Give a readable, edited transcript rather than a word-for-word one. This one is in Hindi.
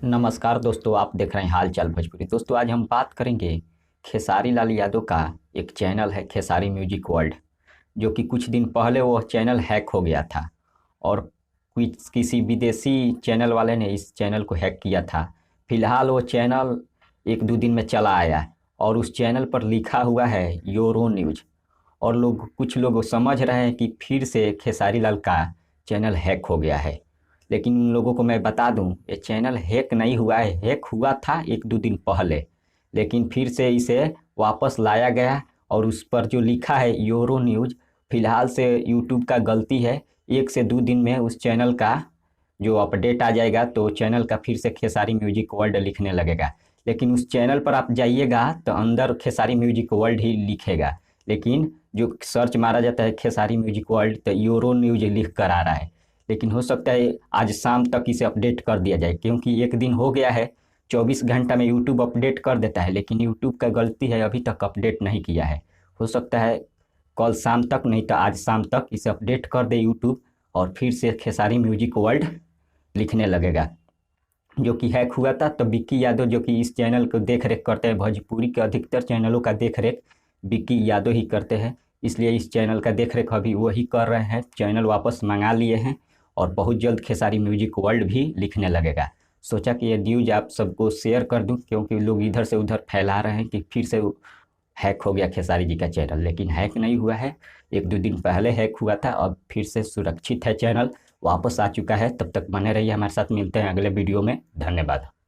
नमस्कार दोस्तों, आप देख रहे हैं हाल चाल भोजपुरी। दोस्तों, आज हम बात करेंगे खेसारी लाल यादव का। एक चैनल है खेसारी म्यूजिक वर्ल्ड, जो कि कुछ दिन पहले वो चैनल हैक हो गया था और किसी विदेशी चैनल वाले ने इस चैनल को हैक किया था। फिलहाल वो चैनल एक दो दिन में चला आया और उस चैनल पर लिखा हुआ है यूरो न्यूज। और कुछ लोग समझ रहे हैं कि फिर से खेसारी लाल का चैनल हैक हो गया है। लेकिन उन लोगों को मैं बता दूं, ये चैनल हैक नहीं हुआ है। हैक हुआ था एक दो दिन पहले, लेकिन फिर से इसे वापस लाया गया। और उस पर जो लिखा है यूरो न्यूज, फिलहाल से यूट्यूब का गलती है। एक से दो दिन में उस चैनल का जो अपडेट आ जाएगा तो चैनल का फिर से खेसारी म्यूजिक वर्ल्ड लिखने लगेगा। लेकिन उस चैनल पर आप जाइएगा तो अंदर खेसारी म्यूजिक वर्ल्ड ही लिखेगा। लेकिन जो सर्च मारा जाता है खेसारी म्यूजिक वर्ल्ड, तो यूरो न्यूज लिख कर आ रहा है। लेकिन हो सकता है आज शाम तक इसे अपडेट कर दिया जाए, क्योंकि एक दिन हो गया है। 24 घंटा में यूट्यूब अपडेट कर देता है, लेकिन यूट्यूब का गलती है, अभी तक अपडेट नहीं किया है। हो सकता है कल शाम तक, नहीं तो आज शाम तक इसे अपडेट कर दे यूट्यूब और फिर से खेसारी म्यूजिक वर्ल्ड लिखने लगेगा। जो कि हैक हुआ था, तो विक्की यादव जो कि इस चैनल को देख रेख करते हैं, भोजपुरी के अधिकतर चैनलों का देख रेख विक्की यादव ही करते हैं। इसलिए इस चैनल का देख रेख अभी वही कर रहे हैं। चैनल वापस मंगा लिए हैं और बहुत जल्द खेसारी म्यूजिक वर्ल्ड भी लिखने लगेगा। सोचा कि ये न्यूज आप सबको शेयर कर दूं, क्योंकि लोग इधर से उधर फैला रहे हैं कि फिर से हैक हो गया खेसारी जी का चैनल। लेकिन हैक नहीं हुआ है, एक दो दिन पहले हैक हुआ था। अब फिर से सुरक्षित है, चैनल वापस आ चुका है। तब तक बने रहिए हमारे साथ, मिलते हैं अगले वीडियो में। धन्यवाद।